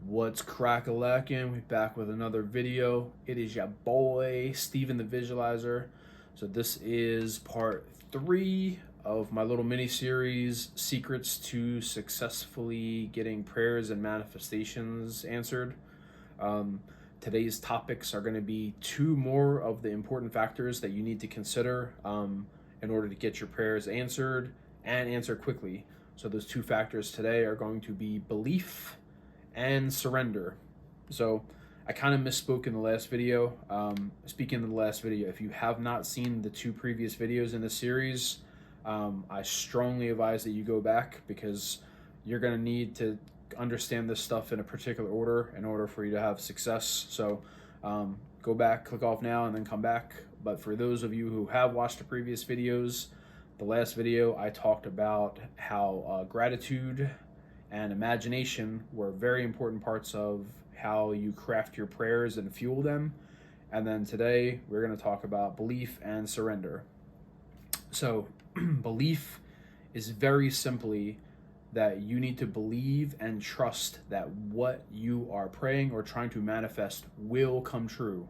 What's crack-a-lackin'? We're back with another video. It is your boy, Steven the Visualizer. So this is part 3 of my little mini-series, Secrets to Successfully Getting Prayers and Manifestations Answered. Today's topics are going to be 2 more of the important factors that you need to consider in order to get your prayers answered and answered quickly. So those 2 factors today are going to be belief and surrender. So I kind of misspoke in the last video. Speaking of the last video, if you have not seen the 2 previous videos in the series, I strongly advise that you go back, because you're going to need to understand this stuff in a particular order in order for you to have success. So go back, click off now, and then come back. But for those of you who have watched the previous videos, the last video I talked about how gratitude and imagination were very important parts of how you craft your prayers and fuel them. And then today we're going to talk about belief and surrender. So belief is very simply that you need to believe and trust that what you are praying or trying to manifest will come true.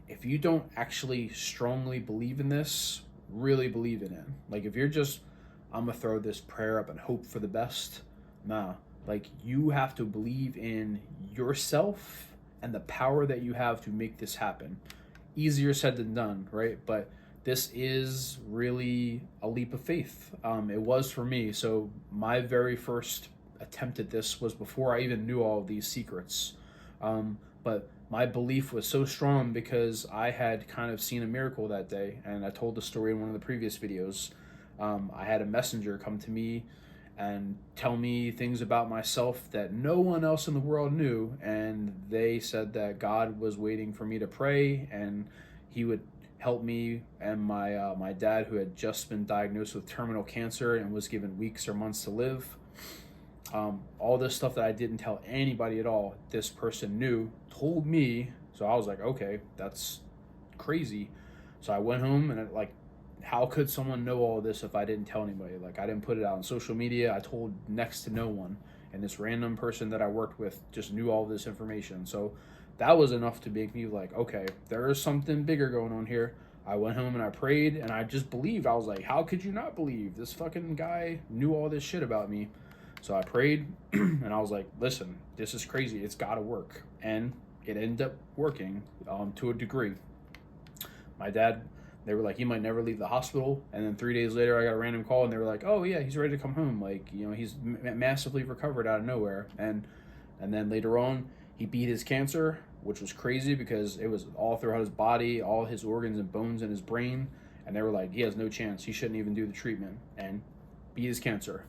If you don't actually strongly believe in this, really believe in it, like if you're just, I'm gonna throw this prayer up and hope for the best, nah, like you have to believe in yourself and the power that you have to make this happen. Easier said than done, right? But this is really a leap of faith. It was for me. So my very first attempt at this was before I even knew all of these secrets. But my belief was so strong because I had kind of seen a miracle that day, and I told the story in one of the previous videos. I had a messenger come to me and tell me things about myself that no one else in the world knew, and they said that God was waiting for me to pray, and he would help me and my dad, who had just been diagnosed with terminal cancer and was given weeks or months to live. All this stuff that I didn't tell anybody at all, this person knew, told me. So I was like, okay, that's crazy. So I went home, and how could someone know all this if I didn't tell anybody? Like, I didn't put it out on social media. I told next to no one. And this random person that I worked with just knew all this information. So that was enough to make me like, okay, there is something bigger going on here. I went home and I prayed, and I just believed. I was like, how could you not believe? This fucking guy knew all this shit about me. So I prayed and I was like, listen, this is crazy. It's got to work. And it ended up working to a degree. My dad, they were like, he might never leave the hospital. And then 3 days later, I got a random call, and they were like, oh yeah, he's ready to come home. Like, you know, he's massively recovered out of nowhere. And then later on, he beat his cancer, which was crazy because it was all throughout his body, all his organs and bones in his brain. And they were like, he has no chance. He shouldn't even do the treatment, and beat his cancer.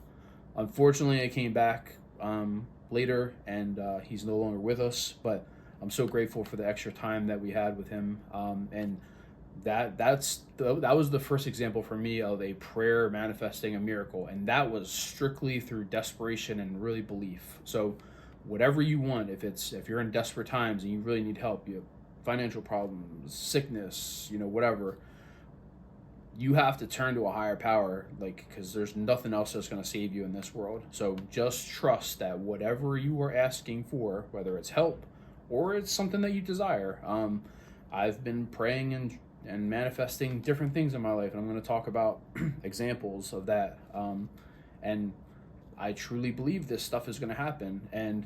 Unfortunately, it came back later, and he's no longer with us. But I'm so grateful for the extra time that we had with him. And that was the first example for me of a prayer manifesting a miracle, and that was strictly through desperation and really belief. So whatever you want, if you're in desperate times and you really need help, you have financial problems, sickness, whatever, you have to turn to a higher power, because there's nothing else that's going to save you in this world. So just trust that whatever you are asking for, whether it's help or it's something that you desire, I've been praying and manifesting different things in my life, and I'm going to talk about examples of that. And I truly believe this stuff is going to happen, and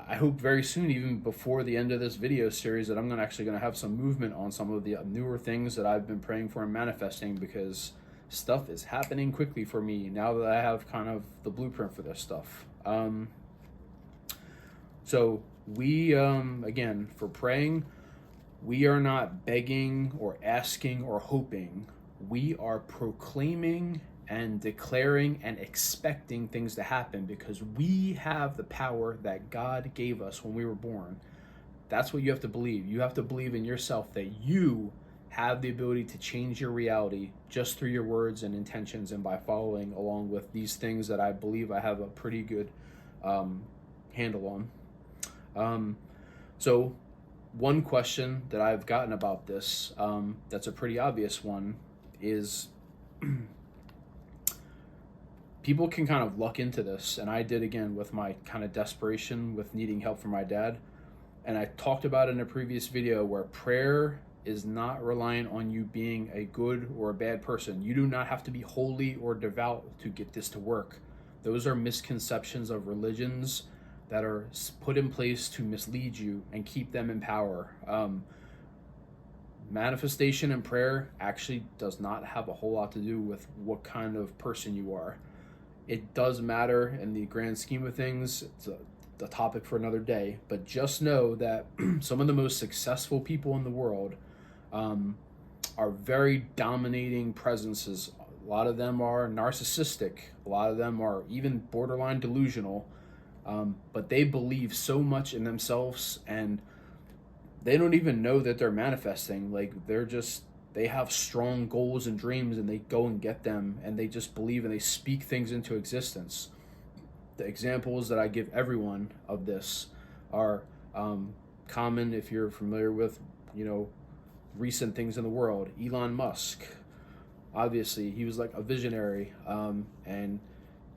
I hope very soon, even before the end of this video series, that I'm actually going to have some movement on some of the newer things that I've been praying for and manifesting, because stuff is happening quickly for me now that I have kind of the blueprint for this stuff. So we, again, for praying, we are not begging or asking or hoping. We are proclaiming and declaring and expecting things to happen, because we have the power that God gave us when we were born. That's what you have to believe. You have to believe in yourself that you have the ability to change your reality just through your words and intentions, and by following along with these things that I believe I have a pretty good handle on. So one question that I've gotten about this, that's a pretty obvious one, is people can kind of luck into this, and I did again with my kind of desperation with needing help from my dad. And I talked about it in a previous video where prayer is not reliant on you being a good or a bad person. You do not have to be holy or devout to get this to work. Those are misconceptions of religions that are put in place to mislead you and keep them in power. Manifestation and prayer actually does not have a whole lot to do with what kind of person you are. It does matter in the grand scheme of things. It's a topic for another day, but just know that some of the most successful people in the world are very dominating presences. A lot of them are narcissistic. A lot of them are even borderline delusional, but they believe so much in themselves, and they don't even know that they're manifesting. Like, they have strong goals and dreams, and they go and get them, and they just believe and they speak things into existence. The examples that I give everyone of this are common if you're familiar with, recent things in the world. Elon Musk, obviously, he was like a visionary, and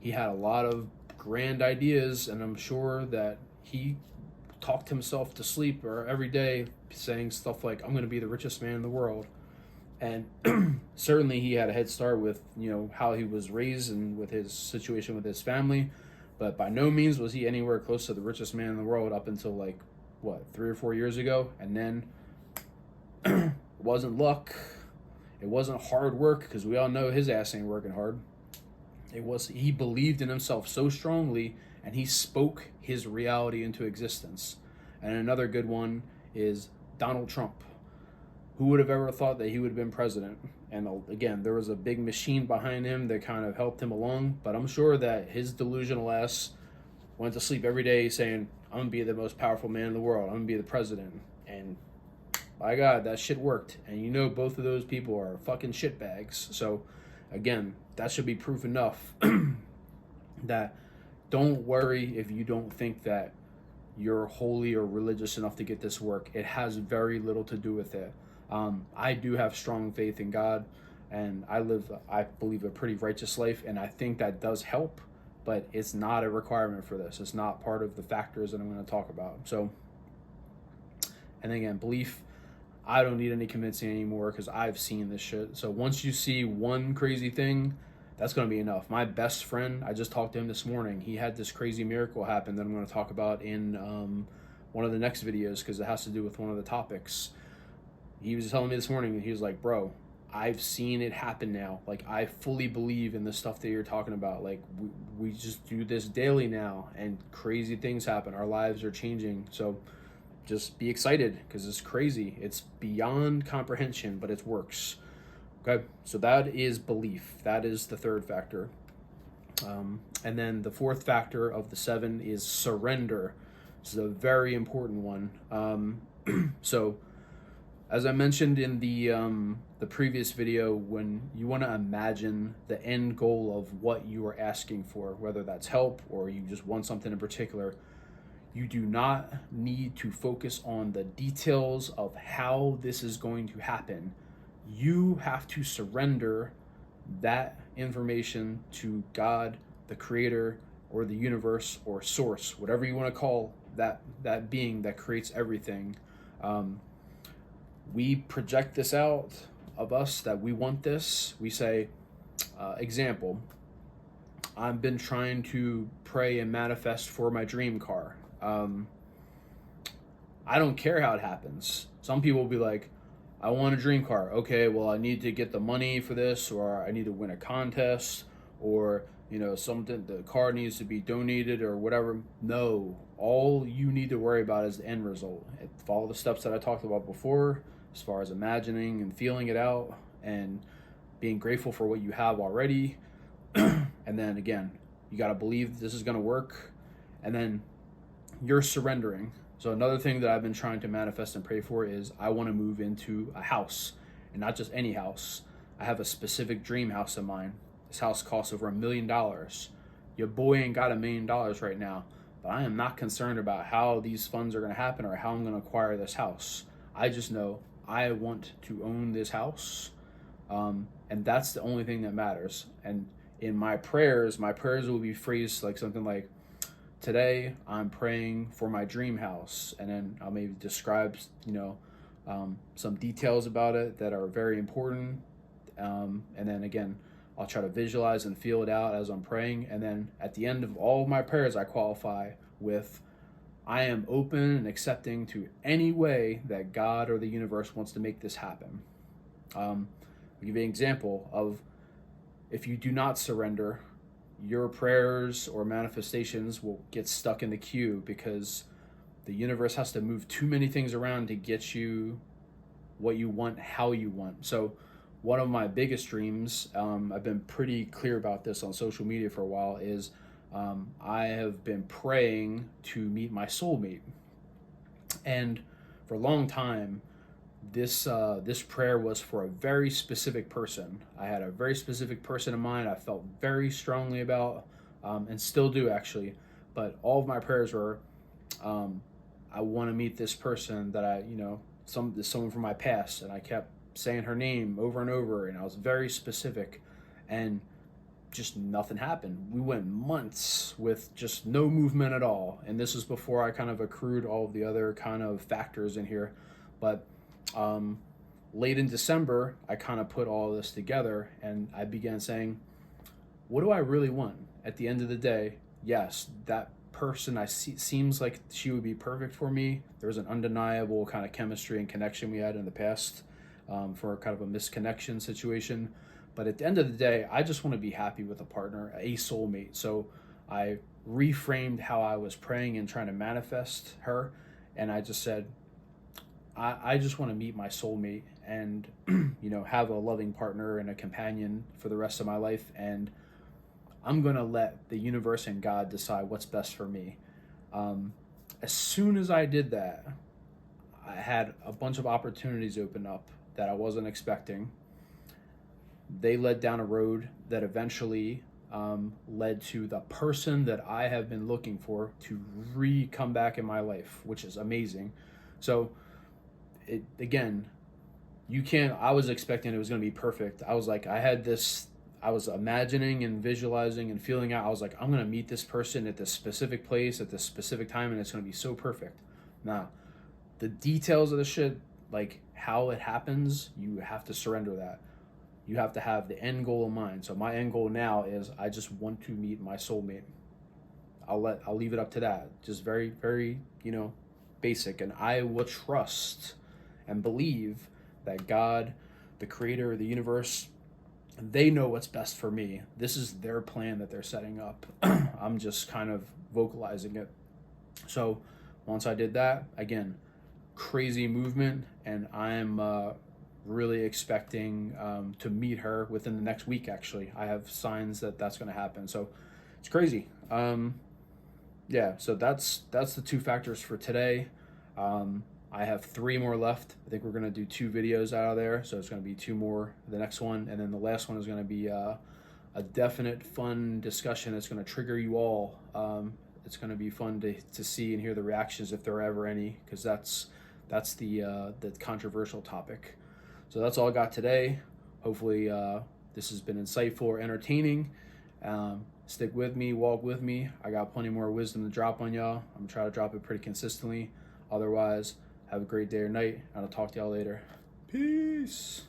he had a lot of grand ideas, and I'm sure that he talked himself to sleep or every day saying stuff like, I'm going to be the richest man in the world. And certainly he had a head start with, how he was raised and with his situation with his family. But by no means was he anywhere close to the richest man in the world up until 3 or 4 years ago. And then it wasn't luck. It wasn't hard work, because we all know his ass ain't working hard. He believed in himself so strongly, and he spoke his reality into existence. And another good one is Donald Trump. Who would have ever thought that he would have been president? And again, there was a big machine behind him that kind of helped him along, but I'm sure that his delusional ass went to sleep every day saying, I'm gonna be the most powerful man in the world, I'm gonna be the president. And by God, that shit worked. And both of those people are fucking shitbags. So again, that should be proof enough that don't worry if you don't think that you're holy or religious enough to get this work. It has very little to do with it. I do have strong faith in God, and I believe, a pretty righteous life, and I think that does help, but it's not a requirement for this. It's not part of the factors that I'm going to talk about. So, and again, belief, I don't need any convincing anymore, because I've seen this shit. So once you see one crazy thing, that's going to be enough. My best friend, I just talked to him this morning. He had this crazy miracle happen that I'm going to talk about in one of the next videos, because it has to do with one of the topics. He was telling me this morning, he was like, bro, I've seen it happen now. Like, I fully believe in the stuff that you're talking about. Like, we just do this daily now, and crazy things happen. Our lives are changing. So just be excited, because it's crazy. It's beyond comprehension, but it works. Okay, so that is belief. That is the third factor. And then the fourth factor of the 7 is surrender. This is a very important one. So, as I mentioned in the previous video, when you want to imagine the end goal of what you are asking for, whether that's help or you just want something in particular, you do not need to focus on the details of how this is going to happen. You have to surrender that information to God, the creator, or the universe, or source, whatever you want to call that being that creates everything. We project this out of us that we want this. We say, example, I've been trying to pray and manifest for my dream car. I don't care how it happens. Some people will be like, I want a dream car. Okay, well, I need to get the money for this, or I need to win a contest, or something, the car needs to be donated or whatever. No, all you need to worry about is the end result. Follow the steps that I talked about before, as far as imagining and feeling it out and being grateful for what you have already. And then again, you got to believe this is going to work, and then you're surrendering. So another thing that I've been trying to manifest and pray for is I want to move into a house, and not just any house. I have a specific dream house in mind. This house costs over $1 million. Your boy ain't got $1 million right now, but I am not concerned about how these funds are going to happen or how I'm going to acquire this house. I just know I want to own this house, and that's the only thing that matters. And in my prayers will be phrased like something like, today I'm praying for my dream house, and then I'll maybe describe, some details about it that are very important. And then again, I'll try to visualize and feel it out as I'm praying. And then at the end of all of my prayers, I qualify with, I am open and accepting to any way that God or the universe wants to make this happen. I'll give you an example of, if you do not surrender, your prayers or manifestations will get stuck in the queue, because the universe has to move too many things around to get you what you want, how you want. So one of my biggest dreams, I've been pretty clear about this on social media for a while, is I have been praying to meet my soulmate. And for a long time, this prayer was for a very specific person. I had a very specific person in mind I felt very strongly about, and still do actually. But all of my prayers were, I want to meet this person that someone from my past, and I kept saying her name over and over, and I was very specific, and just nothing happened. We went months with just no movement at all, and this is before I kind of accrued all of the other kind of factors in here. But late in December, I kind of put all this together, and I began saying, what do I really want? At the end of the day, yes, that person seems like she would be perfect for me. There's an undeniable kind of chemistry and connection we had in the past, for kind of a misconnection situation. But at the end of the day, I just want to be happy with a partner, a soulmate. So I reframed how I was praying and trying to manifest her. And I just said, I just want to meet my soulmate and, have a loving partner and a companion for the rest of my life. And I'm going to let the universe and God decide what's best for me. As soon as I did that, I had a bunch of opportunities open up that I wasn't expecting. They led down a road that eventually led to the person that I have been looking for to come back in my life, which is amazing. So I was expecting it was going to be perfect. I was imagining and visualizing and feeling out. I was like, I'm going to meet this person at this specific place at this specific time, and it's going to be so perfect. Now, the details of the shit, like how it happens, you have to surrender that. You have to have the end goal in mind. So my end goal now is, I just want to meet my soulmate. I'll leave it up to that. Just very, very, basic. And I will trust and believe that God, the creator of the universe, they know what's best for me. This is their plan that they're setting up. I'm just kind of vocalizing it. So once I did that, again, crazy movement, and I'm really expecting to meet her within the next week. Actually, I have signs that that's going to happen. So it's crazy. So that's the two factors for today. I have 3 more left. I think we're going to do 2 videos out of there. So it's going to be 2 more, the next one. And then the last one is going to be a definite fun discussion that's going to trigger you all. It's going to be fun to see and hear the reactions, if there are ever any, because that's the controversial topic. So that's all I got today. Hopefully this has been insightful or entertaining. Stick with me, walk with me. I got plenty more wisdom to drop on y'all. I'm going to try to drop it pretty consistently. Otherwise, have a great day or night, and I'll talk to y'all later. Peace.